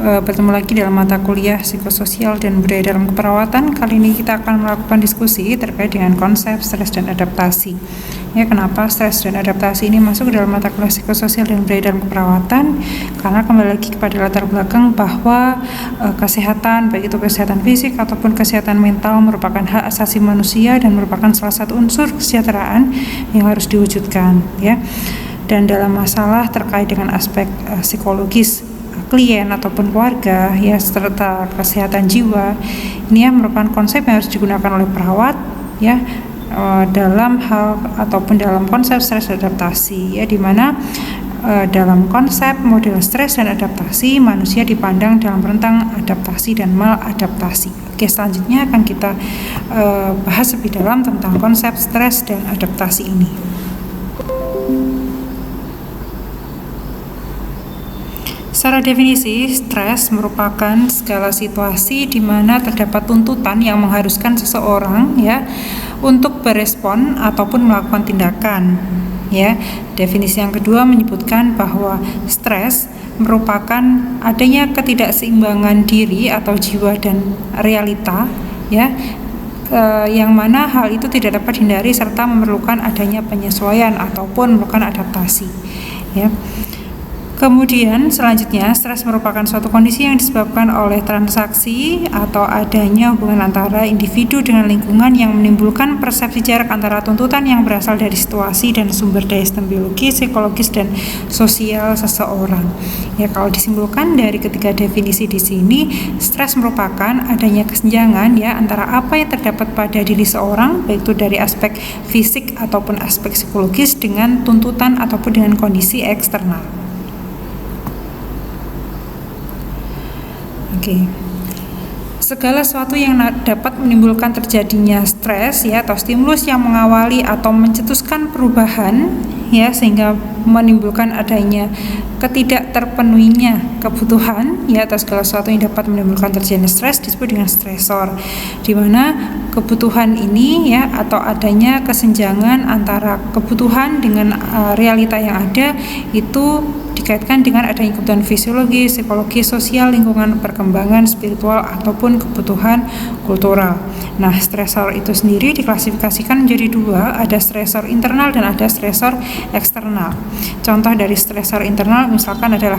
Bertemu lagi dalam mata kuliah psikososial dan budaya dalam keperawatan. Kali ini kita akan melakukan diskusi terkait dengan konsep stres dan adaptasi. Ya, kenapa stres dan adaptasi ini masuk dalam mata kuliah psikososial dan budaya dalam keperawatan? Karena kembali lagi kepada latar belakang bahwa kesehatan, baik itu kesehatan fisik ataupun kesehatan mental, merupakan hak asasi manusia dan merupakan salah satu unsur kesejahteraan yang harus diwujudkan, ya. Dan dalam masalah terkait dengan aspek psikologis klien ataupun keluarga, ya, serta kesehatan jiwa, ini merupakan konsep yang harus digunakan oleh perawat, ya, dalam hal ataupun dalam konsep stres dan adaptasi, ya, di mana dalam konsep model stres dan adaptasi manusia dipandang dalam rentang adaptasi dan maladaptasi. Oke, selanjutnya akan kita bahas lebih dalam tentang konsep stres dan adaptasi ini. Secara definisi, stres merupakan segala situasi di mana terdapat tuntutan yang mengharuskan seseorang, ya, untuk berespon ataupun melakukan tindakan, ya. Definisi yang kedua menyebutkan bahwa stres merupakan adanya ketidakseimbangan diri atau jiwa dan realita, ya, yang mana hal itu tidak dapat dihindari serta memerlukan adanya penyesuaian ataupun memerlukan adaptasi, ya. Kemudian selanjutnya, stres merupakan suatu kondisi yang disebabkan oleh transaksi atau adanya hubungan antara individu dengan lingkungan yang menimbulkan persepsi jarak antara tuntutan yang berasal dari situasi dan sumber daya sistem biologis, psikologis, dan sosial seseorang. Ya, kalau disimpulkan dari ketiga definisi di sini, stres merupakan adanya kesenjangan, ya, antara apa yang terdapat pada diri seorang, baik itu dari aspek fisik ataupun aspek psikologis, dengan tuntutan ataupun dengan kondisi eksternal. Oke. Segala sesuatu yang dapat menimbulkan terjadinya stres, ya, atau stimulus yang mengawali atau mencetuskan perubahan, ya, sehingga menimbulkan adanya ketidakterpenuhinya kebutuhan, ya, atau segala sesuatu yang dapat menimbulkan terjadinya stres disebut dengan stresor, di mana kebutuhan ini, ya, atau adanya kesenjangan antara kebutuhan dengan realita yang ada itu dikaitkan dengan adanya kebutuhan fisiologis, psikologis, sosial, lingkungan, perkembangan, spiritual, ataupun kebutuhan kultural. Nah, stresor itu sendiri diklasifikasikan menjadi dua, ada stresor internal dan ada stresor eksternal. Contoh dari stresor internal misalkan adalah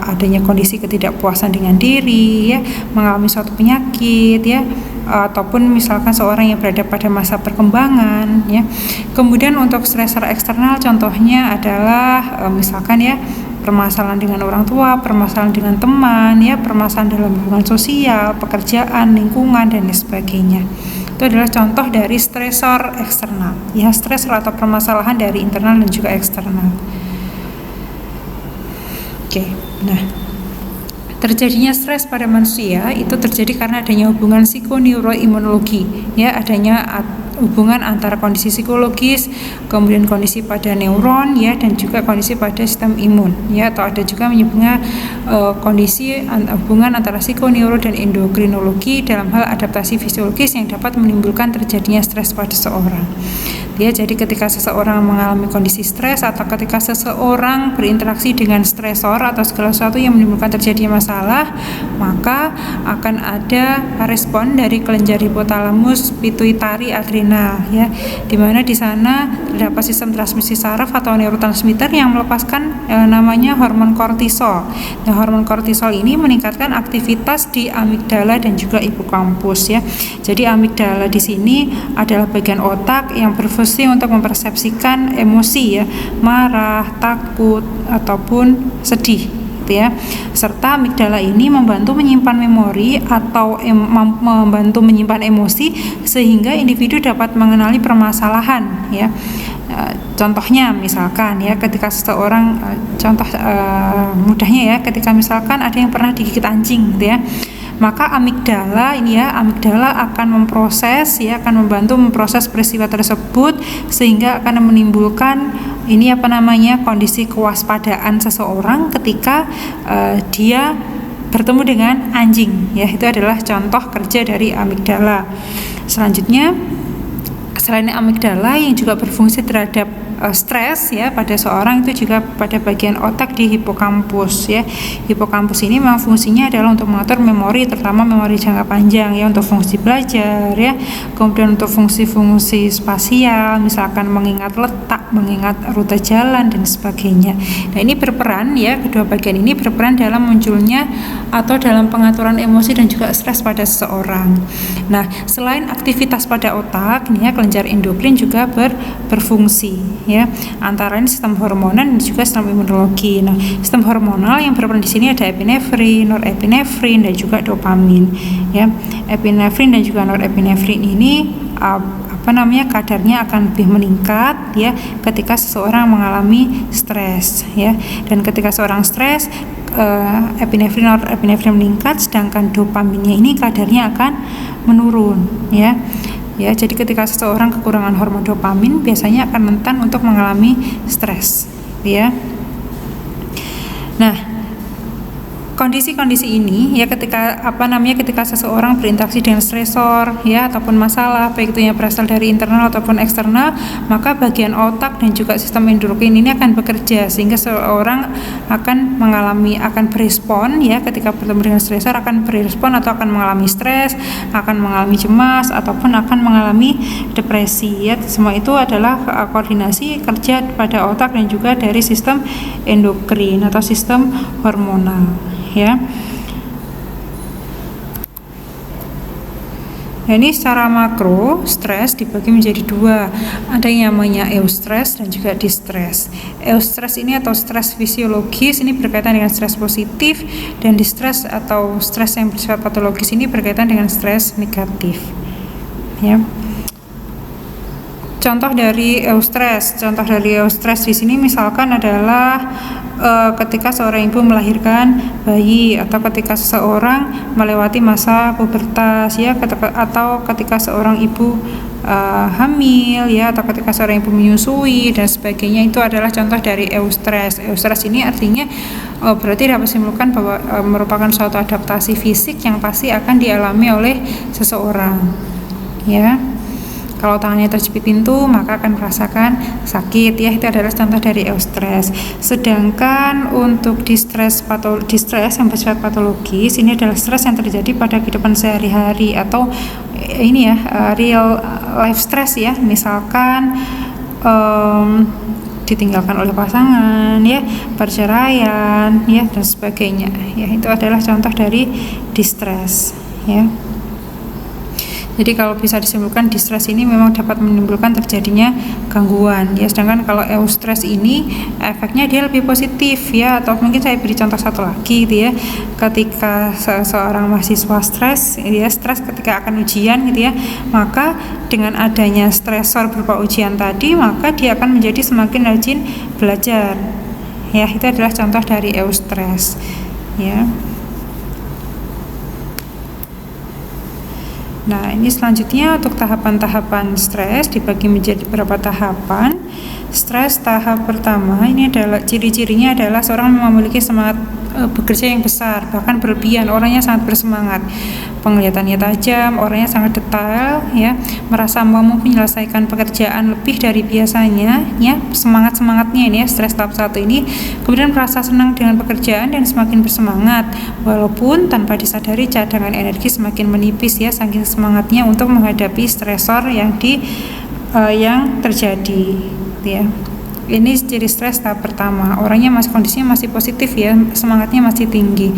adanya kondisi ketidakpuasan dengan diri, ya, mengalami suatu penyakit, ya, ataupun misalkan seorang yang berada pada masa perkembangan, ya. Kemudian untuk stresor eksternal contohnya adalah misalkan, ya, permasalahan dengan orang tua, permasalahan dengan teman, ya, permasalahan dalam hubungan sosial, pekerjaan, lingkungan, dan lain sebagainya. Itu adalah contoh dari stresor eksternal, ya, stresor atau permasalahan dari internal dan juga eksternal. Oke, nah, terjadinya stres pada manusia itu terjadi karena adanya hubungan psikoneuroimunologi, ya, adanya hubungan antara kondisi psikologis, kemudian kondisi pada neuron, ya, dan juga kondisi pada sistem imun, ya, atau ada juga menyebutnya kondisi hubungan antara psikoneuro dan endokrinologi dalam hal adaptasi fisiologis yang dapat menimbulkan terjadinya stres pada seseorang. Ya, jadi ketika seseorang mengalami kondisi stres atau ketika seseorang berinteraksi dengan stresor atau segala sesuatu yang menimbulkan terjadinya masalah, maka akan ada respon dari kelenjar hipotalamus, pituitari, adrenal, ya, di mana di sana terdapat sistem transmisi saraf atau neurotransmitter yang melepaskan namanya hormon kortisol. Nah, hormon kortisol ini meningkatkan aktivitas di amigdala dan juga hipokampus, ya. Jadi amigdala di sini adalah bagian otak yang berfungsi untuk mempersepsikan emosi, ya, marah, takut, ataupun sedih, ya. Serta amigdala ini membantu menyimpan memori atau membantu menyimpan emosi sehingga individu dapat mengenali permasalahan, ya. Contohnya misalkan, ya, ketika seseorang contoh mudahnya, ya, ketika misalkan ada yang pernah digigit anjing, gitu, ya, maka amigdala ini, ya, amigdala akan memproses, ya, akan membantu memproses peristiwa tersebut sehingga akan menimbulkan ini kondisi kewaspadaan seseorang ketika dia bertemu dengan anjing, ya. Itu adalah contoh kerja dari amigdala. Selanjutnya, selain amigdala yang juga berfungsi terhadap stres ya pada seorang itu juga pada bagian otak di hipokampus ya. Hipokampus ini memang fungsinya adalah untuk mengatur memori, terutama memori jangka panjang ya, untuk fungsi belajar ya, kemudian untuk fungsi-fungsi spasial, misalkan mengingat letak, mengingat rute jalan dan sebagainya. Nah, ini berperan ya, kedua bagian ini berperan dalam munculnya atau dalam pengaturan emosi dan juga stres pada seseorang. Nah, selain aktivitas pada otak nih ya, kelenjar endokrin juga berfungsi ya, antara ini sistem hormonal dan juga sistem imunologi. Nah, sistem hormonal yang berperan di sini ada epinefrin, norepinefrin dan juga dopamin ya. Epinefrin dan juga norepinefrin ini kadarnya akan lebih meningkat ya ketika seseorang mengalami stres ya. Dan ketika seorang stres, epinefrin meningkat, sedangkan dopaminnya ini kadarnya akan menurun ya. Ya, jadi ketika seseorang kekurangan hormon dopamin biasanya akan rentan untuk mengalami stres ya. Nah, kondisi-kondisi ini ya ketika ketika seseorang berinteraksi dengan stresor ya ataupun masalah, baik itu yang berasal dari internal ataupun eksternal, maka bagian otak dan juga sistem endokrin ini akan bekerja sehingga seseorang akan berespon ya, ketika bertemu dengan stresor akan berespon atau akan mengalami stres, akan mengalami cemas ataupun akan mengalami depresi ya. Semua itu adalah koordinasi kerja pada otak dan juga dari sistem endokrin atau sistem hormonal ya. Nah, ini secara makro stres dibagi menjadi dua, ada yang namanya eustress dan juga distress. Eustress ini atau stres fisiologis ini berkaitan dengan stres positif, dan distress atau stres yang bersifat patologis ini berkaitan dengan stres negatif ya. Contoh dari eustress di sini misalkan adalah ketika seorang ibu melahirkan bayi, atau ketika seseorang melewati masa pubertas ya, atau ketika seorang ibu hamil ya, atau ketika seorang ibu menyusui dan sebagainya. Itu adalah contoh dari eustress. Eustress ini artinya berarti dapat disimpulkan bahwa merupakan suatu adaptasi fisik yang pasti akan dialami oleh seseorang ya. Kalau tangannya terjepit pintu maka akan merasakan sakit ya, itu adalah contoh dari eustress. Sedangkan untuk distress yang bersifat patologis ini adalah stres yang terjadi pada kehidupan sehari-hari atau ini ya, real life stress ya, misalkan ditinggalkan oleh pasangan ya, perceraian ya dan sebagainya ya. Itu adalah contoh dari distress ya. Jadi kalau bisa disimpulkan distress ini memang dapat menimbulkan terjadinya gangguan ya. Sedangkan kalau eustress ini efeknya dia lebih positif ya, atau mungkin saya beri contoh satu lagi gitu ya. Ketika seorang mahasiswa stres ketika akan ujian gitu ya, maka dengan adanya stresor berupa ujian tadi, maka dia akan menjadi semakin rajin belajar ya. Itu adalah contoh dari eustress ya. Nah, ini selanjutnya untuk tahapan-tahapan stres dibagi menjadi beberapa tahapan. Stres tahap pertama ini adalah ciri-cirinya adalah seorang memiliki semangat bekerja yang besar, bahkan berlebihan. Orangnya sangat bersemangat, penglihatannya tajam, orangnya sangat detail ya, merasa mampu menyelesaikan pekerjaan lebih dari biasanya ya, semangatnya ini ya, stres tahap 1 ini. Kemudian merasa senang dengan pekerjaan dan semakin bersemangat, walaupun tanpa disadari cadangan energi semakin menipis ya, saking semangatnya untuk menghadapi stresor yang terjadi ya. Ini ciri stres tahap pertama, orangnya kondisinya masih positif ya, semangatnya masih tinggi.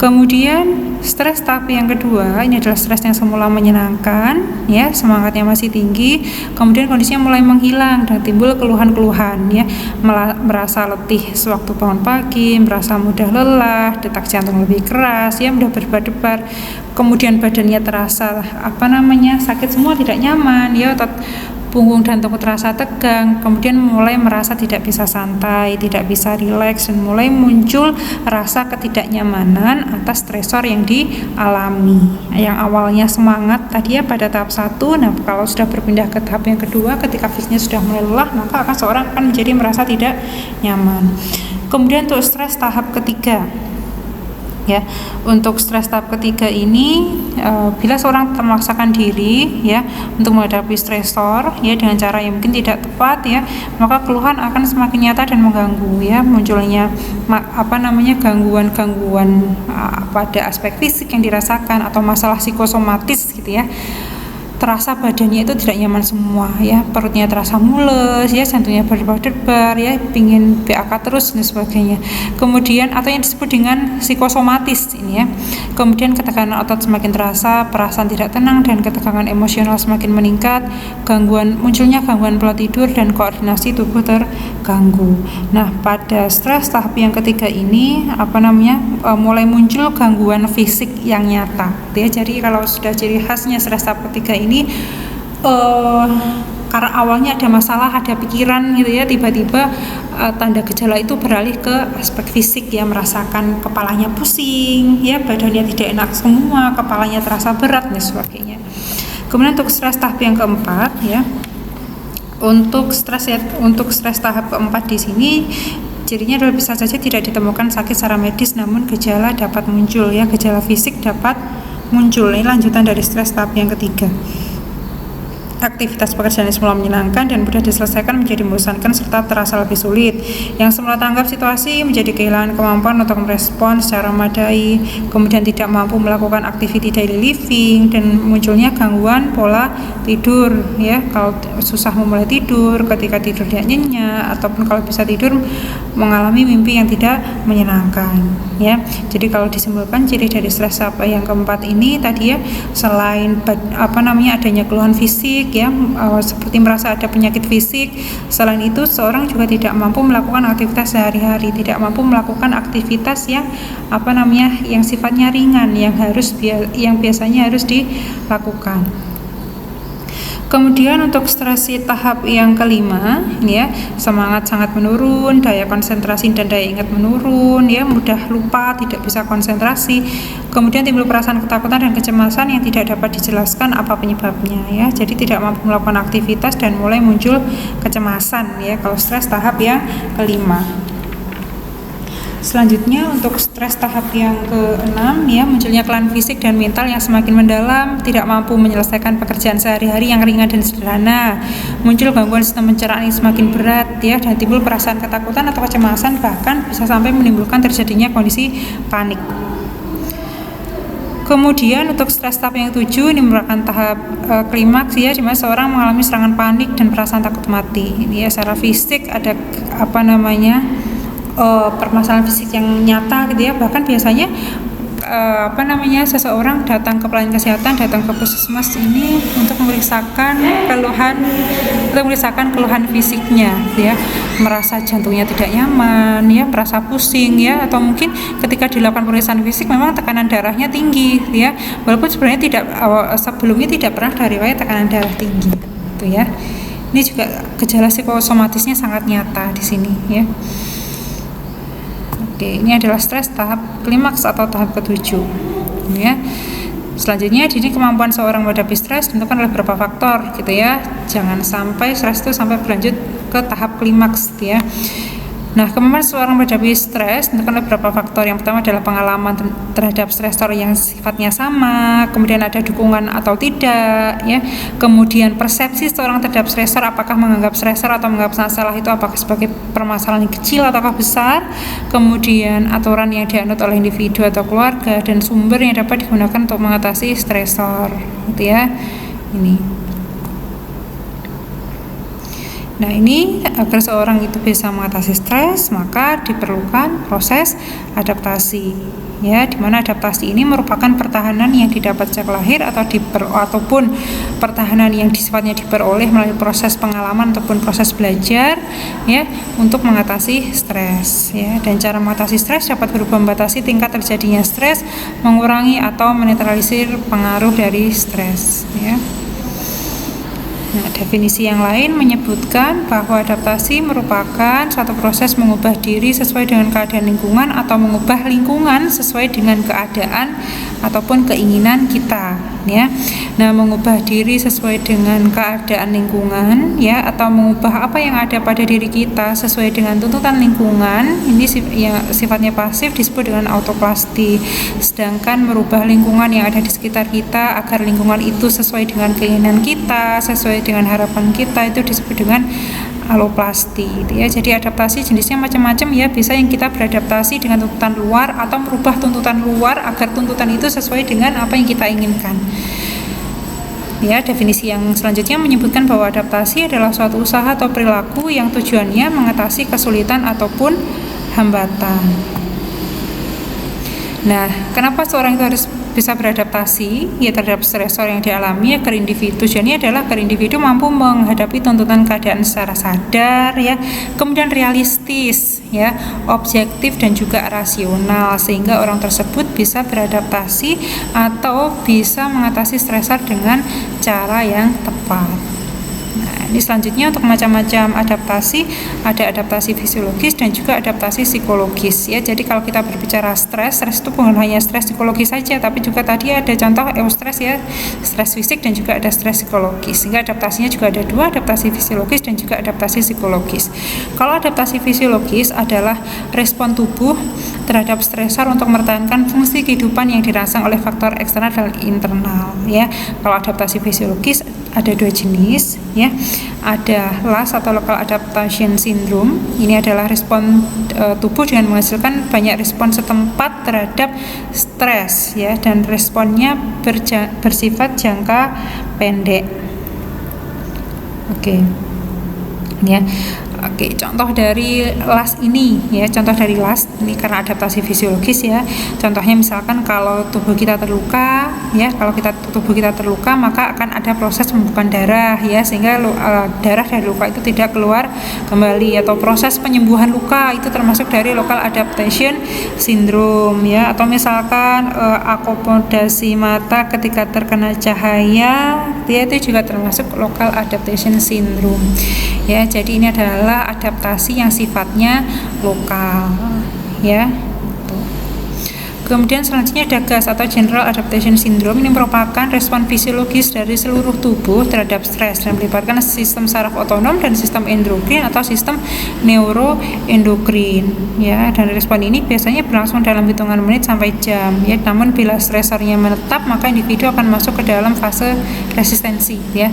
Kemudian stres tahap yang kedua, ini adalah stres yang semula menyenangkan ya, semangatnya masih tinggi, kemudian kondisinya mulai menghilang dan timbul keluhan-keluhan ya, merasa letih sewaktu bangun pagi, merasa mudah lelah, detak jantung lebih keras ya, mudah berdebar-debar, kemudian badannya terasa sakit semua, tidak nyaman ya, punggung dan tubuh terasa tegang, kemudian mulai merasa tidak bisa santai, tidak bisa rileks, dan mulai muncul rasa ketidaknyamanan atas stresor yang dialami. Yang awalnya semangat tadi ya pada tahap 1, nah kalau sudah berpindah ke tahap yang kedua, ketika fisiknya sudah mulai lelah, maka seorang akan menjadi merasa tidak nyaman. Kemudian untuk stres tahap ketiga, Ya, untuk stres tahap ketiga ini bila seorang memaksakan diri ya untuk menghadapi stresor ya dengan cara yang mungkin tidak tepat ya, maka keluhan akan semakin nyata dan mengganggu ya, munculnya gangguan-gangguan pada aspek fisik yang dirasakan atau masalah psikosomatis gitu ya. Terasa badannya itu tidak nyaman semua ya, perutnya terasa mules ya, jantungnya berdebar-debar ya, pingin BAK terus dan sebagainya. Kemudian atau yang disebut dengan psikosomatis ini ya. Kemudian ketegangan otot semakin terasa, perasaan tidak tenang dan ketegangan emosional semakin meningkat, munculnya gangguan pola tidur dan koordinasi tubuh terganggu. Nah, pada stres tahap yang ketiga ini mulai muncul gangguan fisik yang nyata ya. Jadi kalau sudah ciri khasnya stres tahap ketiga ini karena awalnya ada masalah, ada pikiran gitu ya, tiba-tiba tanda gejala itu beralih ke aspek fisik ya, merasakan kepalanya pusing ya, badannya tidak enak semua, kepalanya terasa berat dan sebagainya. Kemudian untuk stres tahap yang keempat ya, untuk stres tahap keempat di sini cirinya adalah bisa saja tidak ditemukan sakit secara medis, namun gejala dapat muncul ya, gejala fisik dapat muncul. Ini lanjutan dari stres tahap yang ketiga. Aktivitas pekerjaan yang semula menyenangkan dan mudah diselesaikan menjadi membosankan serta terasa lebih sulit. Yang semula tanggap situasi menjadi kehilangan kemampuan untuk merespon secara memadai, kemudian tidak mampu melakukan aktiviti daily living dan munculnya gangguan pola tidur ya. Kalau susah memulai tidur, ketika tidur tidak nyenyak, ataupun kalau bisa tidur mengalami mimpi yang tidak menyenangkan ya. Jadi kalau disimpulkan ciri dari stres yang keempat ini tadi ya, selain adanya keluhan fisik ya, seperti merasa ada penyakit fisik, selain itu seorang juga tidak mampu melakukan aktivitas sehari-hari, tidak mampu melakukan aktivitas yang yang sifatnya ringan, yang biasanya harus dilakukan. Kemudian untuk stres tahap yang kelima ya, semangat sangat menurun, daya konsentrasi dan daya ingat menurun ya, mudah lupa, tidak bisa konsentrasi. Kemudian timbul perasaan ketakutan dan kecemasan yang tidak dapat dijelaskan apa penyebabnya ya. Jadi tidak mampu melakukan aktivitas dan mulai muncul kecemasan ya, kalau stres tahap yang kelima. Selanjutnya untuk stres tahap yang ke-6 ya, munculnya kelelahan fisik dan mental yang semakin mendalam, tidak mampu menyelesaikan pekerjaan sehari-hari yang ringan dan sederhana, muncul gangguan sistem pencernaan yang semakin berat ya, dan timbul perasaan ketakutan atau kecemasan, bahkan bisa sampai menimbulkan terjadinya kondisi panik. Kemudian untuk stres tahap yang 7 ini merupakan tahap klimaks ya, di mana seorang mengalami serangan panik dan perasaan takut mati. Ini ya, secara fisik ada permasalahan fisik yang nyata gitu ya, bahkan biasanya seseorang datang ke pelayanan kesehatan, datang ke puskesmas ini untuk memeriksakan keluhan fisiknya ya, merasa jantungnya tidak nyaman ya, merasa pusing ya, atau mungkin ketika dilakukan pemeriksaan fisik memang tekanan darahnya tinggi ya, walaupun sebenarnya sebelumnya tidak pernah ada riwayat tekanan darah tinggi gitu ya. Ini juga gejala psikosomatisnya sangat nyata di sini ya. Oke, ini adalah stres tahap klimaks atau tahap ke-7 ya. Selanjutnya, di sini kemampuan seorang menghadapi stres ditentukan oleh beberapa faktor gitu ya. Jangan sampai stres itu sampai berlanjut ke tahap klimaks gitu ya. Nah, kemampuan seorang menghadapi stres ditentukan oleh beberapa faktor. Yang pertama adalah pengalaman terhadap stresor yang sifatnya sama, kemudian ada dukungan atau tidak ya. Kemudian persepsi seorang terhadap stresor, apakah menganggap stresor atau menganggap masalah itu apakah sebagai permasalahan yang kecil ataukah besar. Kemudian aturan yang dianut oleh individu atau keluarga, dan sumber yang dapat digunakan untuk mengatasi stresor gitu ya. Ini. Nah, ini agar seorang itu bisa mengatasi stres, maka diperlukan proses adaptasi ya, di mana adaptasi ini merupakan pertahanan yang didapat sejak lahir ataupun pertahanan yang sifatnya diperoleh melalui proses pengalaman ataupun proses belajar ya, untuk mengatasi stres ya. Dan cara mengatasi stres dapat berubah membatasi tingkat terjadinya stres, mengurangi atau menetralisir pengaruh dari stres ya. Nah, definisi yang lain menyebutkan bahwa adaptasi merupakan suatu proses mengubah diri sesuai dengan keadaan lingkungan atau mengubah lingkungan sesuai dengan keadaan ataupun keinginan kita, ya. Nah, mengubah diri sesuai dengan keadaan lingkungan, ya, atau mengubah apa yang ada pada diri kita sesuai dengan tuntutan lingkungan, ini sifatnya pasif, disebut dengan autoplasty. Sedangkan merubah lingkungan yang ada di sekitar kita agar lingkungan itu sesuai dengan keinginan kita, sesuai dengan harapan kita, itu disebut dengan aloplasty, gitu ya. Jadi adaptasi jenisnya macam-macam, ya. Bisa yang kita beradaptasi dengan tuntutan luar atau merubah tuntutan luar agar tuntutan itu sesuai dengan apa yang kita inginkan. Ya, definisi yang selanjutnya menyebutkan bahwa adaptasi adalah suatu usaha atau perilaku yang tujuannya mengatasi kesulitan ataupun hambatan. Nah, kenapa seorang itu harus bisa beradaptasi, ya, terhadap stresor yang dialami agar individu, tujuannya adalah agar individu mampu menghadapi tuntutan keadaan secara sadar, ya, kemudian realistis, ya, objektif dan juga rasional, sehingga orang tersebut bisa beradaptasi atau bisa mengatasi stresor dengan cara yang tepat. Nah, ini selanjutnya untuk macam-macam adaptasi, ada adaptasi fisiologis dan juga adaptasi psikologis, ya. Jadi kalau kita berbicara stres itu bukan hanya stres psikologis saja, tapi juga tadi ada contoh eustress, ya, stres fisik dan juga ada stres psikologis. Sehingga adaptasinya juga ada dua, adaptasi fisiologis dan juga adaptasi psikologis. Kalau adaptasi fisiologis adalah respon tubuh terhadap stresor untuk mempertahankan fungsi kehidupan yang dirangsang oleh faktor eksternal dan internal, ya. Kalau adaptasi fisiologis ada dua jenis, ya. Ada LAS atau Local Adaptation Syndrome. Ini adalah respon tubuh dengan menghasilkan banyak respon setempat terhadap stres, ya, dan responnya bersifat jangka pendek. Oke. Ya. Oke, contoh dari LAS ini, ya, contoh dari LAS ini karena adaptasi fisiologis, ya. Contohnya misalkan kalau tubuh kita terluka, ya, kalau tubuh kita terluka maka akan ada proses pembukaan darah, ya, sehingga darah dari luka itu tidak keluar kembali, atau proses penyembuhan luka itu termasuk dari Local Adaptation Syndrome, ya. Atau misalkan akomodasi mata ketika terkena cahaya, ya, itu juga termasuk Local Adaptation Syndrome, ya. Jadi ini adalah adaptasi yang sifatnya lokal, ya. Kemudian selanjutnya ada GAS atau General Adaptation Syndrome. Ini merupakan respon fisiologis dari seluruh tubuh terhadap stres dan melibatkan sistem saraf otonom dan sistem endokrin atau sistem neuroendokrin, ya. Dan respon ini biasanya berlangsung dalam hitungan menit sampai jam, ya. Namun bila stresornya menetap maka individu akan masuk ke dalam fase resistensi, ya.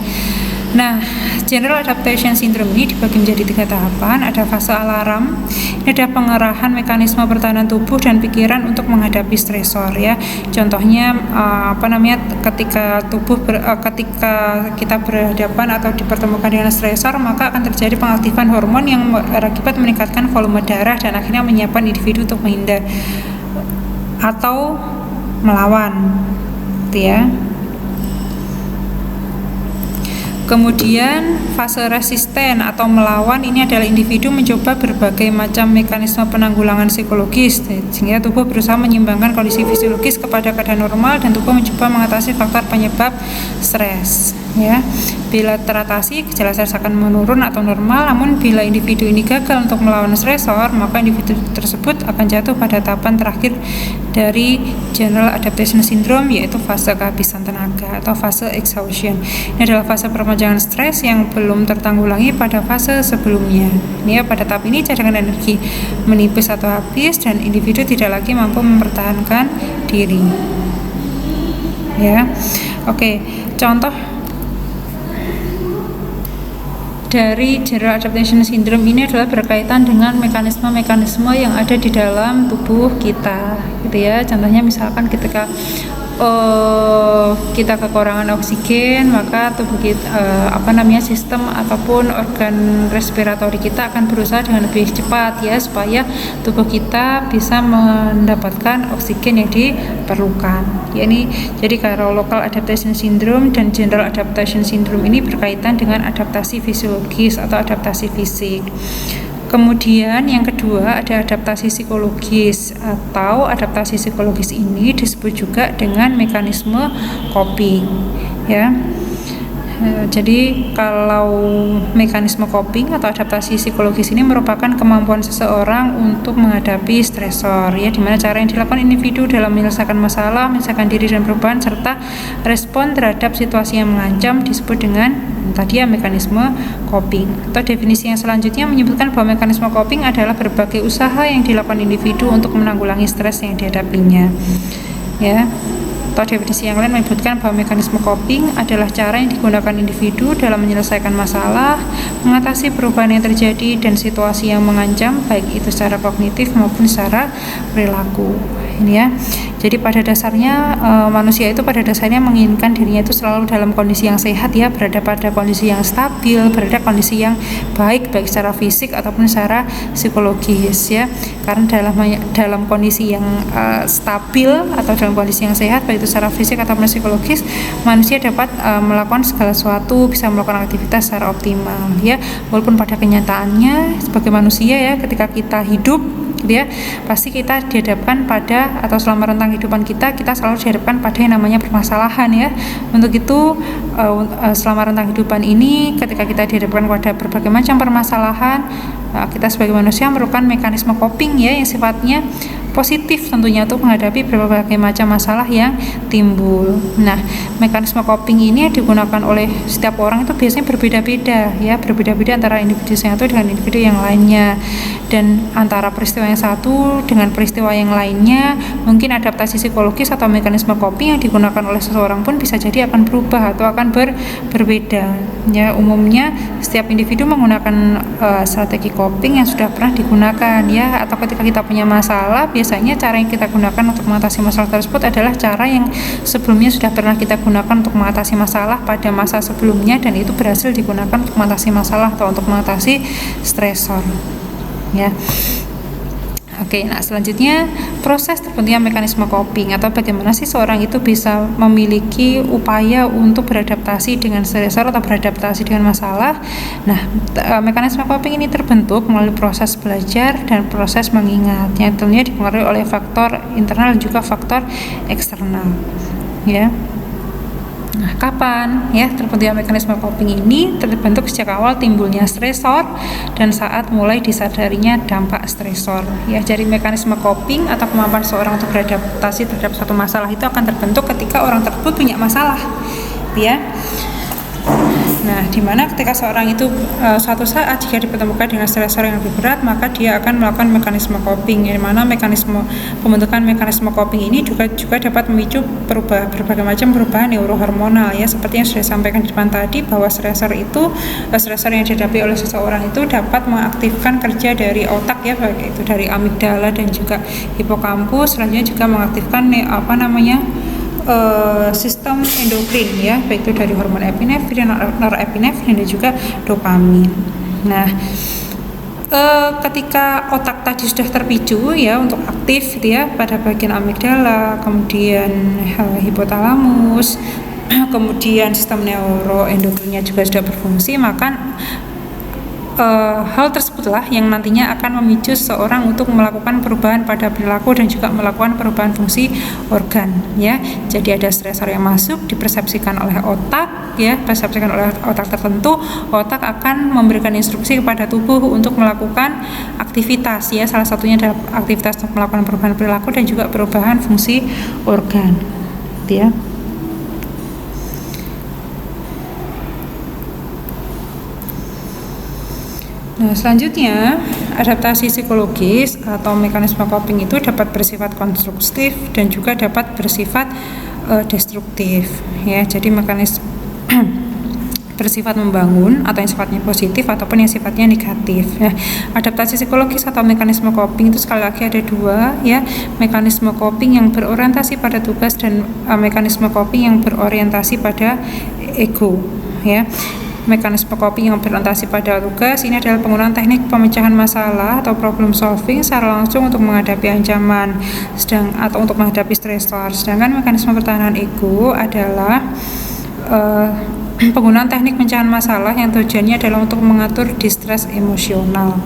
Nah, General Adaptation Syndrome ini dibagi menjadi 3 tahapan. Ada fase alarm, ini ada pengerahan mekanisme pertahanan tubuh dan pikiran untuk menghadapi stresor, ya. Contohnya ketika kita berhadapan atau dipertemukan dengan stresor, maka akan terjadi pengaktifan hormon yang berakibat meningkatkan volume darah dan akhirnya menyiapkan individu untuk menghindar atau melawan, gitu, ya. Kemudian fase resisten atau melawan ini adalah individu mencoba berbagai macam mekanisme penanggulangan psikologis sehingga tubuh berusaha menyeimbangkan kondisi fisiologis kepada keadaan normal dan tubuh mencoba mengatasi faktor penyebab stres, ya. Bila teratasi, gejala stres akan menurun atau normal. Namun bila individu ini gagal untuk melawan stresor, maka individu tersebut akan jatuh pada tahapan terakhir dari General Adaptation Syndrome, yaitu fase kehabisan tenaga atau fase exhaustion. Ini adalah fase perpanjangan stres yang belum tertanggulangi pada fase sebelumnya. Ini, ya, pada tahap ini cadangan energi menipis atau habis dan individu tidak lagi mampu mempertahankan diri, ya. Oke, contoh dari General Adaptation Syndrome ini adalah berkaitan dengan mekanisme-mekanisme yang ada di dalam tubuh kita, gitu, ya. Contohnya misalkan ketika kita kekurangan oksigen, maka tubuh kita sistem ataupun organ respiratori kita akan berusaha dengan lebih cepat, ya, supaya tubuh kita bisa mendapatkan oksigen yang diperlukan, ya. Ini jadi kalau Local Adaptation Syndrome dan General Adaptation Syndrome ini berkaitan dengan adaptasi fisiologis atau adaptasi fisik. Kemudian yang kedua ada adaptasi psikologis, atau adaptasi psikologis ini disebut juga dengan mekanisme coping, ya. Jadi kalau mekanisme coping atau adaptasi psikologis ini merupakan kemampuan seseorang untuk menghadapi stresor, ya, dimana cara yang dilakukan individu dalam menyelesaikan masalah, menyelesaikan diri dan perubahan serta respon terhadap situasi yang mengancam disebut dengan tadi ya mekanisme coping. Atau definisi yang selanjutnya menyebutkan bahwa mekanisme coping adalah berbagai usaha yang dilakukan individu untuk menanggulangi stres yang dihadapinya, ya. Atau definisi yang lain menyebutkan bahwa mekanisme coping adalah cara yang digunakan individu dalam menyelesaikan masalah, mengatasi perubahan yang terjadi dan situasi yang mengancam, baik itu secara kognitif maupun secara perilaku. Ini ya. Jadi pada dasarnya manusia itu pada dasarnya menginginkan dirinya itu selalu dalam kondisi yang sehat, ya, berada pada kondisi yang stabil, berada kondisi yang baik secara fisik ataupun secara psikologis, ya. Karena dalam kondisi yang stabil atau dalam kondisi yang sehat baik itu secara fisik ataupun psikologis, manusia dapat melakukan segala sesuatu, bisa melakukan aktivitas secara optimal, ya. Walaupun pada kenyataannya sebagai manusia, ya, ketika kita hidup, dia pasti kita dihadapkan pada atau selama rentang kehidupan kita selalu dihadapkan pada yang namanya permasalahan, ya. Untuk itu selama rentang kehidupan ini ketika kita dihadapkan pada berbagai macam permasalahan, kita sebagai manusia merupakan mekanisme coping, ya, yang sifatnya positif tentunya untuk menghadapi berbagai macam masalah yang timbul. Nah, mekanisme coping ini digunakan oleh setiap orang itu biasanya berbeda-beda, ya, berbeda-beda antara individu yang satu dengan individu yang lainnya, dan antara peristiwa yang satu dengan peristiwa yang lainnya mungkin adaptasi psikologis atau mekanisme coping yang digunakan oleh seseorang pun bisa jadi akan berubah atau akan berbeda, ya. Umumnya setiap individu menggunakan strategi coping yang sudah pernah digunakan, ya, atau ketika kita punya masalah, biasanya cara yang kita gunakan untuk mengatasi masalah tersebut adalah cara yang sebelumnya sudah pernah kita gunakan untuk mengatasi masalah pada masa sebelumnya, dan itu berhasil digunakan untuk mengatasi masalah atau untuk mengatasi stresor, ya. Oke, nah selanjutnya proses terbentuknya mekanisme coping atau bagaimana sih seorang itu bisa memiliki upaya untuk beradaptasi dengan stresor atau beradaptasi dengan masalah. Nah, mekanisme coping ini terbentuk melalui proses belajar dan proses mengingat yang tentunya dipengaruhi oleh faktor internal dan juga faktor eksternal, ya. Nah, kapan, ya, terbentuknya mekanisme coping ini terbentuk sejak awal timbulnya stresor dan saat mulai disadarinya dampak stresor, ya. Jadi mekanisme coping atau kemampuan seorang untuk beradaptasi terhadap suatu masalah itu akan terbentuk ketika orang tersebut punya masalah, ya. Nah, dimana ketika seorang itu suatu saat jika dipertemukan dengan stresor yang lebih berat, maka dia akan melakukan mekanisme coping, yang mana pembentukan mekanisme coping ini juga dapat memicu berbagai macam perubahan neurohormonal, ya, seperti yang sudah disampaikan di depan tadi bahwa stresor yang dihadapi oleh seseorang itu dapat mengaktifkan kerja dari otak, ya, baik itu dari amigdala dan juga hipokampus, selanjutnya juga mengaktifkan sistem endokrin, ya, baik itu dari hormon epinefrin, norepinefrin dan juga dopamin. Nah, ketika otak tadi sudah terpicu, ya, untuk aktif, ya, pada bagian amigdala, kemudian hipotalamus, kemudian sistem neuroendokrinnya juga sudah berfungsi, maka hal tersebutlah yang nantinya akan memicu seseorang untuk melakukan perubahan pada perilaku dan juga melakukan perubahan fungsi organ, ya. Jadi ada stresor yang masuk dipersepsikan oleh otak, ya, persepsikan oleh otak tertentu, otak akan memberikan instruksi kepada tubuh untuk melakukan aktivitas, ya, salah satunya adalah aktivitas untuk melakukan perubahan perilaku dan juga perubahan fungsi organ, ya. Nah, selanjutnya adaptasi psikologis atau mekanisme coping itu dapat bersifat konstruktif dan juga dapat bersifat destruktif, ya. Jadi mekanisme bersifat membangun atau yang sifatnya positif ataupun yang sifatnya negatif, ya. Adaptasi psikologis atau mekanisme coping itu sekali lagi ada dua, ya, mekanisme coping yang berorientasi pada tugas dan mekanisme coping yang berorientasi pada ego, ya. Mekanisme coping yang berorientasi pada tugas ini adalah penggunaan teknik pemecahan masalah atau problem solving secara langsung untuk menghadapi ancaman atau untuk menghadapi stresor. Sedangkan mekanisme pertahanan ego adalah penggunaan teknik pemecahan masalah yang tujuannya adalah untuk mengatur distress emosional,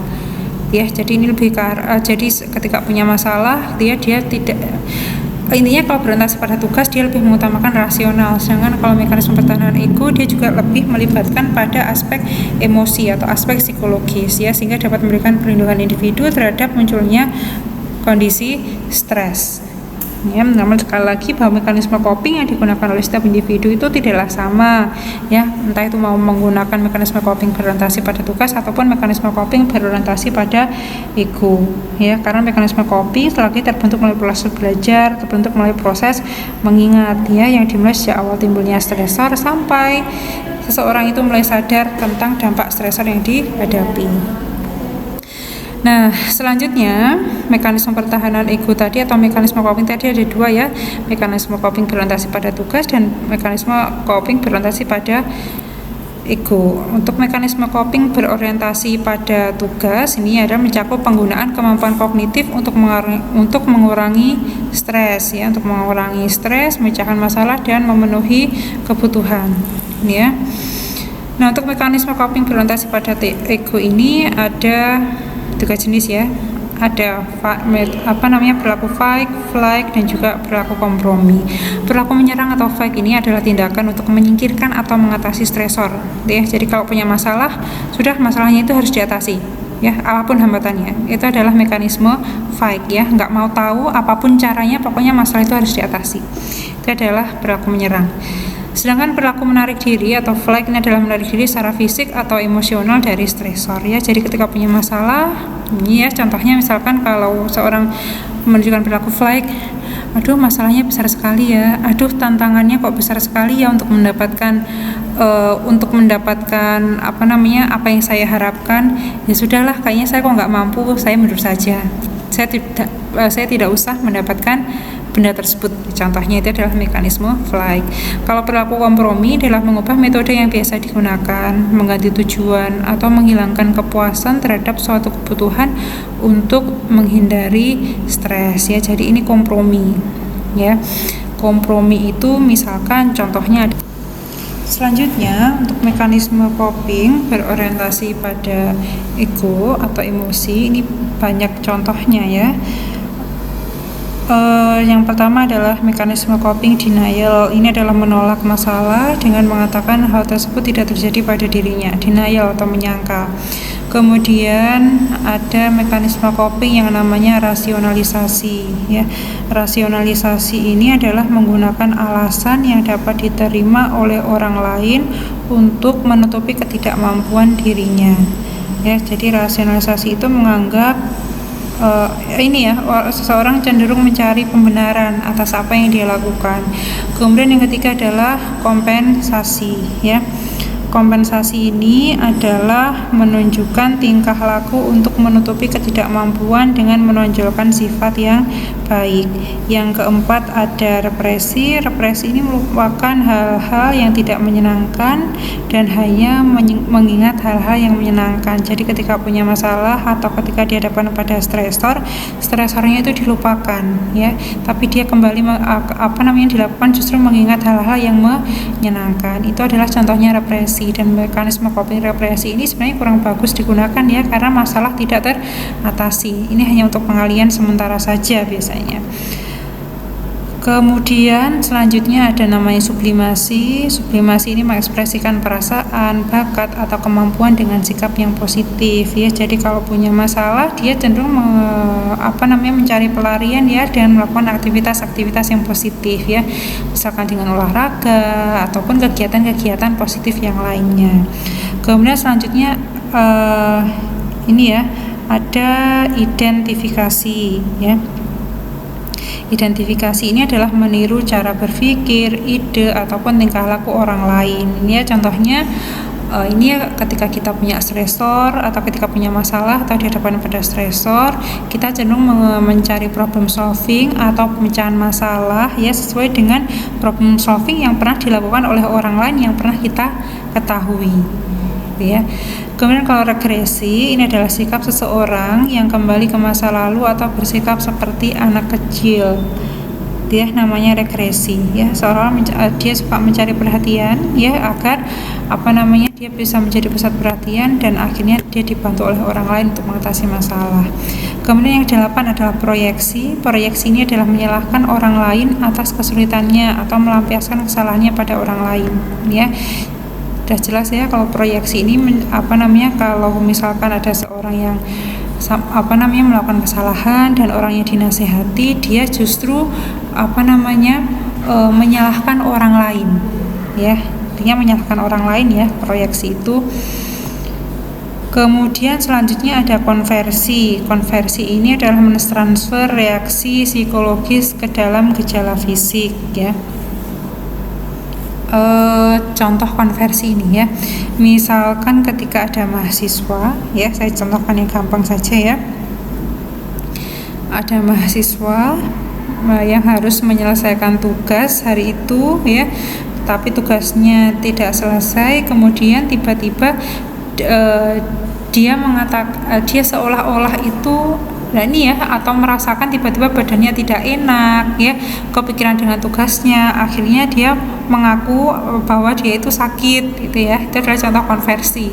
ya. Jadi ini lebih jadi ketika punya masalah dia tidak intinya kalau berorientasi pada tugas dia lebih mengutamakan rasional, sedangkan kalau mekanisme pertahanan ego dia juga lebih melibatkan pada aspek emosi atau aspek psikologis ya, sehingga dapat memberikan perlindungan individu terhadap munculnya kondisi stres. Ya, namun sekali lagi bahwa mekanisme coping yang digunakan oleh setiap individu itu tidaklah sama ya, entah itu mau menggunakan mekanisme coping berorientasi pada tugas ataupun mekanisme coping berorientasi pada ego ya, karena mekanisme coping selagi terbentuk melalui proses belajar, terbentuk melalui proses mengingat ya, yang dimulai sejak awal timbulnya stresor sampai seseorang itu mulai sadar tentang dampak stresor yang dihadapi. Nah, selanjutnya mekanisme pertahanan ego tadi atau mekanisme coping tadi ada dua ya, mekanisme coping berorientasi pada tugas dan mekanisme coping berorientasi pada ego. Untuk mekanisme coping berorientasi pada tugas ini adalah mencakup penggunaan kemampuan kognitif untuk mengurangi stres ya, untuk mengurangi stres, memecahkan masalah dan memenuhi kebutuhan ya. Nah, untuk mekanisme coping berorientasi pada ego ini ada tiga jenis ya, ada perilaku fight, flight, dan juga perilaku kompromi. Perilaku menyerang atau fight ini adalah tindakan untuk menyingkirkan atau mengatasi stresor ya. Jadi kalau punya masalah, sudah masalahnya itu harus diatasi ya, apapun hambatannya. Itu adalah mekanisme fight ya, nggak mau tahu apapun caranya, pokoknya masalah itu harus diatasi. Itu adalah perilaku menyerang. Sedangkan perilaku menarik diri atau flight ini adalah menarik diri secara fisik atau emosional dari stresor ya. Jadi ketika punya masalah, ini ya contohnya misalkan kalau seorang menunjukkan perilaku flight, aduh masalahnya besar sekali ya, aduh tantangannya kok besar sekali ya untuk mendapatkan apa yang saya harapkan, ya sudahlah kayaknya saya kok nggak mampu, saya mundur saja, saya tidak usah mendapatkan benda tersebut. Contohnya itu adalah mekanisme flight. Kalau perilaku kompromi adalah mengubah metode yang biasa digunakan, mengganti tujuan atau menghilangkan kepuasan terhadap suatu kebutuhan untuk menghindari stres ya. Jadi ini kompromi ya. Kompromi itu misalkan contohnya selanjutnya untuk mekanisme coping berorientasi pada ego atau emosi ini banyak contohnya ya. Yang pertama adalah mekanisme coping denial. Ini adalah menolak masalah dengan mengatakan hal tersebut tidak terjadi pada dirinya, denial atau menyangka. Kemudian ada mekanisme coping yang namanya rasionalisasi ya. Rasionalisasi ini adalah menggunakan alasan yang dapat diterima oleh orang lain untuk menutupi ketidakmampuan dirinya ya. Jadi rasionalisasi itu menganggap seseorang cenderung mencari pembenaran atas apa yang dia lakukan. Kemudian yang ketiga adalah kompensasi ya. Kompensasi ini adalah menunjukkan tingkah laku untuk menutupi ketidakmampuan dengan menonjolkan sifat yang baik. Yang keempat ada represi. Represi ini merupakan hal-hal yang tidak menyenangkan dan hanya mengingat hal-hal yang menyenangkan. Jadi ketika punya masalah atau ketika dihadapkan pada stresornya itu dilupakan ya. Tapi dia kembali dilakukan justru mengingat hal-hal yang menyenangkan. Itu adalah contohnya represi. Dan mekanisme coping represi ini sebenarnya kurang bagus digunakan ya, karena masalah tidak teratasi. Ini hanya untuk pengalihan sementara saja biasanya. Kemudian selanjutnya ada namanya sublimasi. Sublimasi ini mengekspresikan perasaan, bakat atau kemampuan dengan sikap yang positif ya. Jadi kalau punya masalah dia cenderung mencari pelarian ya dan melakukan aktivitas-aktivitas yang positif ya. Misalkan dengan olahraga ataupun kegiatan-kegiatan positif yang lainnya. Kemudian selanjutnya ada identifikasi ya. Identifikasi ini adalah meniru cara berpikir, ide, ataupun tingkah laku orang lain. Ini ya contohnya, ketika kita punya stresor atau ketika punya masalah atau dihadapkan pada stresor, kita cenderung mencari problem solving atau pemecahan masalah ya sesuai dengan problem solving yang pernah dilakukan oleh orang lain yang pernah kita ketahui. Ya. Kemudian kalau regresi ini adalah sikap seseorang yang kembali ke masa lalu atau bersikap seperti anak kecil. Dia namanya regresi ya. Seorang dia suka mencari perhatian ya agar dia bisa menjadi pusat perhatian dan akhirnya dia dibantu oleh orang lain untuk mengatasi masalah. Kemudian yang ke-8 adalah proyeksi. Proyeksi ini adalah menyalahkan orang lain atas kesulitannya atau melampiaskan kesalahannya pada orang lain, ya. Sudah jelas ya kalau proyeksi ini kalau misalkan ada seorang yang melakukan kesalahan dan orangnya dinasehati, dia justru menyalahkan orang lain, ya. Artinya menyalahkan orang lain, ya, proyeksi itu. Kemudian selanjutnya ada konversi. Konversi ini adalah mentransfer reaksi psikologis ke dalam gejala fisik, ya. Contoh konversi ini, ya. Misalkan ketika ada mahasiswa, ya, saya contohkan yang gampang saja, ya. Ada mahasiswa yang harus menyelesaikan tugas hari itu, ya, tapi tugasnya tidak selesai, kemudian tiba-tiba dia seolah-olah itu atau merasakan tiba-tiba badannya tidak enak, ya, kepikiran dengan tugasnya, akhirnya dia mengaku bahwa dia itu sakit, gitu ya. Itu adalah contoh konversi,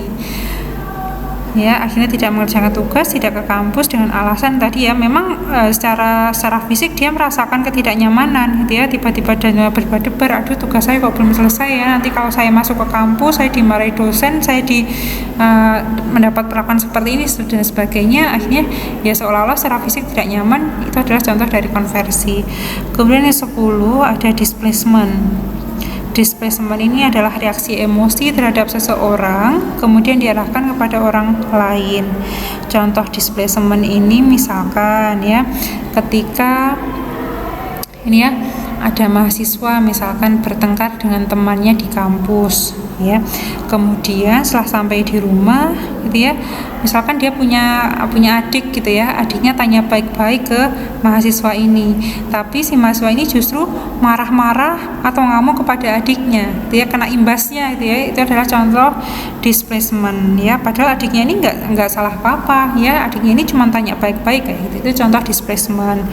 ya. Akhirnya tidak mengerjakan tugas, tidak ke kampus dengan alasan tadi, ya, memang secara fisik dia merasakan ketidaknyamanan, gitu ya. Tiba-tiba dia berdebar, aduh tugas saya kok belum selesai, ya, nanti kalau saya masuk ke kampus saya dimarahi dosen, saya mendapat perlakuan seperti ini dan sebagainya. Akhirnya ya seolah-olah secara fisik tidak nyaman. Itu adalah contoh dari konversi. Kemudian yang 10 ada displacement. Displacement ini adalah reaksi emosi terhadap seseorang kemudian diarahkan kepada orang lain. Contoh displacement ini misalkan, ya, ketika ini, ya, ada mahasiswa misalkan bertengkar dengan temannya di kampus, ya. Kemudian setelah sampai di rumah, gitu ya, misalkan dia punya adik, gitu ya. Adiknya tanya baik-baik ke mahasiswa ini, tapi si mahasiswa ini justru marah-marah atau ngamuk kepada adiknya, gitu ya, kena imbasnya, gitu ya. Itu adalah contoh displacement, ya. Padahal adiknya ini nggak salah apa-apa, ya. Adiknya ini cuma tanya baik-baik, kayak gitu. Itu contoh displacement.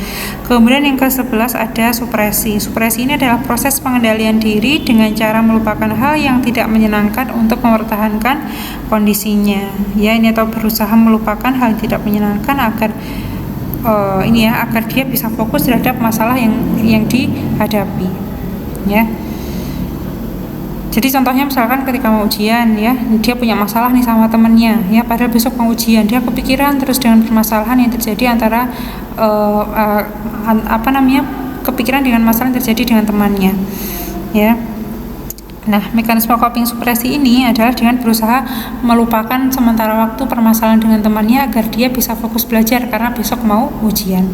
Kemudian yang ke-11 ada supresi. Supresi ini adalah proses pengendalian diri dengan cara melupakan hal yang tidak menyenangkan untuk mempertahankan kondisinya, ya. Ini atau berusaha melupakan hal yang tidak menyenangkan agar agar dia bisa fokus terhadap masalah yang dihadapi, ya. Jadi contohnya misalkan ketika mau ujian, ya, dia punya masalah nih sama temennya, ya, padahal besok mau ujian, dia kepikiran terus dengan permasalahan yang terjadi antara kepikiran dengan masalah yang terjadi dengan temannya, ya. Nah, mekanisme coping supresi ini adalah dengan berusaha melupakan sementara waktu permasalahan dengan temannya agar dia bisa fokus belajar karena besok mau ujian.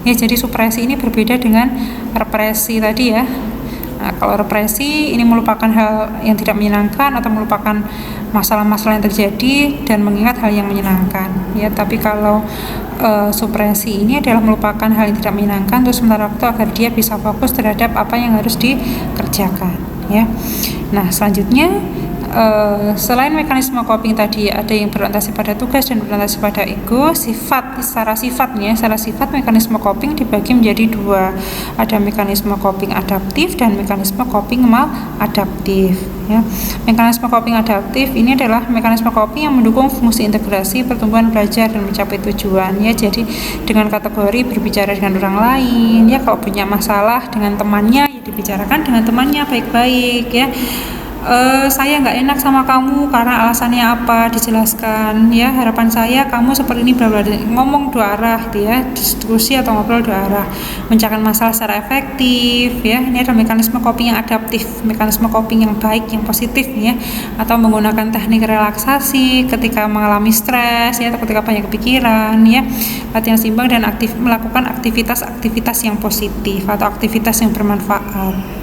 Ya, jadi supresi ini berbeda dengan represi tadi, ya. Nah, kalau represi ini melupakan hal yang tidak menyenangkan atau melupakan masalah-masalah yang terjadi dan mengingat hal yang menyenangkan, ya. Tapi kalau supresi ini adalah melupakan hal yang tidak menyenangkan terus sementara waktu agar dia bisa fokus terhadap apa yang harus dikerjakan, ya. Nah, selanjutnya selain mekanisme coping tadi ada yang berorientasi pada tugas dan berorientasi pada ego, secara sifat mekanisme coping dibagi menjadi dua. Ada mekanisme coping adaptif dan mekanisme coping maladaptif, ya. Mekanisme coping adaptif ini adalah mekanisme coping yang mendukung fungsi integrasi pertumbuhan belajar dan mencapai tujuan, ya. Jadi dengan kategori berbicara dengan orang lain, ya, kalau punya masalah dengan temannya ya dibicarakan dengan temannya baik-baik, ya. Saya nggak enak sama kamu karena alasannya apa, dijelaskan, ya. Harapan saya kamu seperti ini, bla bla, ngomong dua arah, ya, diskusi atau ngobrol dua arah, mencahkan masalah secara efektif, ya. Ini adalah mekanisme coping yang adaptif, mekanisme coping yang baik, yang positif, ya. Atau menggunakan teknik relaksasi ketika mengalami stres, ya, atau ketika banyak kepikiran, ya. Latihan seimbang dan melakukan aktivitas yang positif atau aktivitas yang bermanfaat.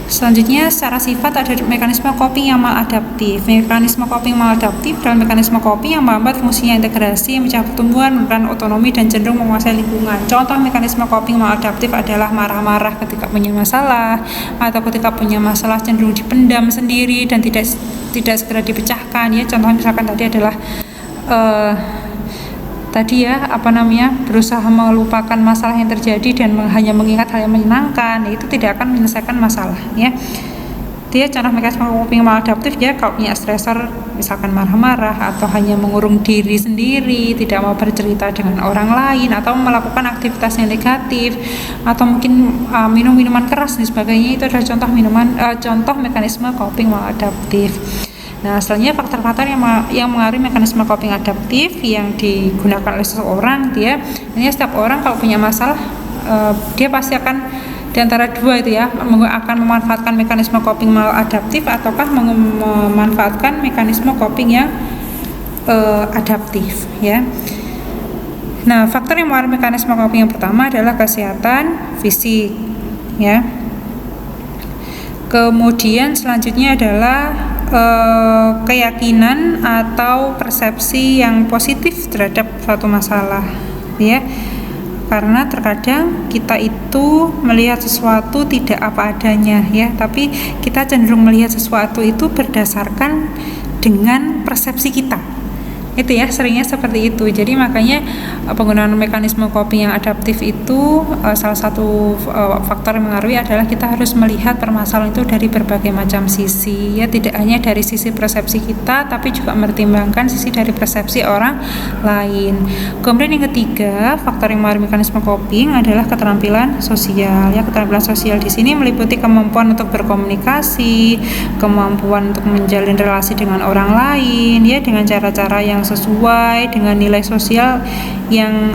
Selanjutnya secara sifat ada mekanisme coping yang maladaptif. Mekanisme coping maladaptif adalah mekanisme coping yang menghambat fungsinya integrasi, mencegah pertumbuhan, memberikan otonomi dan cenderung menguasai lingkungan. Contoh mekanisme coping maladaptif adalah marah-marah ketika punya masalah atau ketika punya masalah cenderung dipendam sendiri dan tidak segera dipecahkan, ya. Contohnya misalkan tadi adalah berusaha melupakan masalah yang terjadi dan hanya mengingat hal yang menyenangkan, itu tidak akan menyelesaikan masalah, ya. Dia contoh mekanisme coping maladaptif, dia kalau punya stresor misalkan marah-marah atau hanya mengurung diri sendiri, tidak mau bercerita dengan orang lain, atau melakukan aktivitas yang negatif, atau mungkin minum minuman keras dan sebagainya, itu adalah contoh mekanisme coping maladaptif. Nah, selanjutnya faktor-faktor yang mengaruhi mekanisme coping adaptif yang digunakan oleh seseorang, ini setiap orang kalau punya masalah, dia pasti akan di antara dua itu ya, akan memanfaatkan mekanisme coping maladaptif ataukah memanfaatkan mekanisme coping yang adaptif ya. Nah, faktor yang mengaruhi mekanisme coping yang pertama adalah kesehatan fisik ya. Kemudian selanjutnya adalah keyakinan atau persepsi yang positif terhadap suatu masalah ya. Karena terkadang kita itu melihat sesuatu tidak apa adanya ya, tapi kita cenderung melihat sesuatu itu berdasarkan dengan persepsi kita. Itu ya, seringnya seperti itu. Jadi makanya penggunaan mekanisme coping yang adaptif itu salah satu faktor yang mengaruhi adalah kita harus melihat permasalahan itu dari berbagai macam sisi ya, tidak hanya dari sisi persepsi kita tapi juga mempertimbangkan sisi dari persepsi orang lain. Kemudian yang ketiga, faktor yang mengaruhi mekanisme coping adalah keterampilan sosial ya. Keterampilan sosial di sini meliputi kemampuan untuk berkomunikasi, kemampuan untuk menjalin relasi dengan orang lain ya, dengan cara-cara yang sesuai dengan nilai sosial yang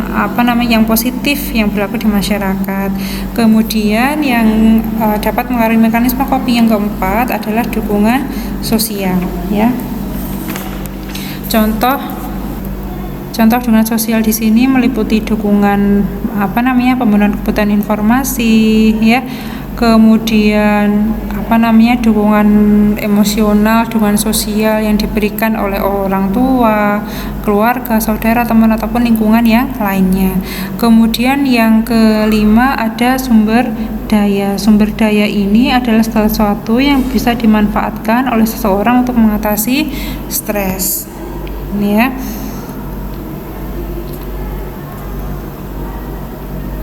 yang positif yang berlaku di masyarakat. Kemudian yang dapat mengaruhi mekanisme coping yang keempat adalah dukungan sosial ya. Contoh dukungan sosial di sini meliputi dukungan pemenuhan kebutuhan informasi ya. Kemudian dukungan emosional, dukungan sosial yang diberikan oleh orang tua, keluarga, saudara, teman ataupun lingkungan yang lainnya. Kemudian yang kelima ada sumber daya. Sumber daya ini adalah sesuatu yang bisa dimanfaatkan oleh seseorang untuk mengatasi stres. Ini ya.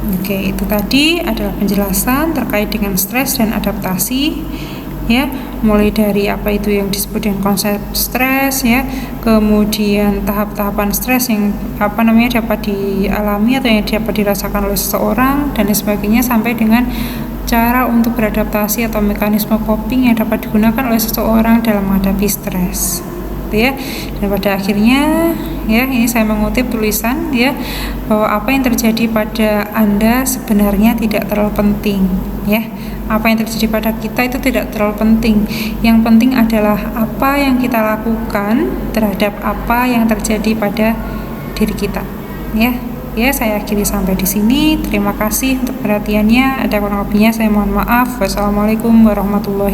Oke, itu tadi adalah penjelasan terkait dengan stres dan adaptasi ya, mulai dari apa itu yang disebut dengan konsep stres ya, kemudian tahap-tahapan stres yang dapat dialami atau yang dapat dirasakan oleh seseorang dan sebagainya, sampai dengan cara untuk beradaptasi atau mekanisme coping yang dapat digunakan oleh seseorang dalam menghadapi stres. Ya, dan pada akhirnya ya, ini saya mengutip tulisan ya, bahwa apa yang terjadi pada Anda sebenarnya tidak terlalu penting ya. Apa yang terjadi pada kita itu tidak terlalu penting. Yang penting adalah apa yang kita lakukan terhadap apa yang terjadi pada diri kita ya. Ya, saya akhiri sampai di sini. Terima kasih untuk perhatiannya. Ada kurang lebihnya saya mohon maaf. Wassalamualaikum warahmatullahi wabarakatuh.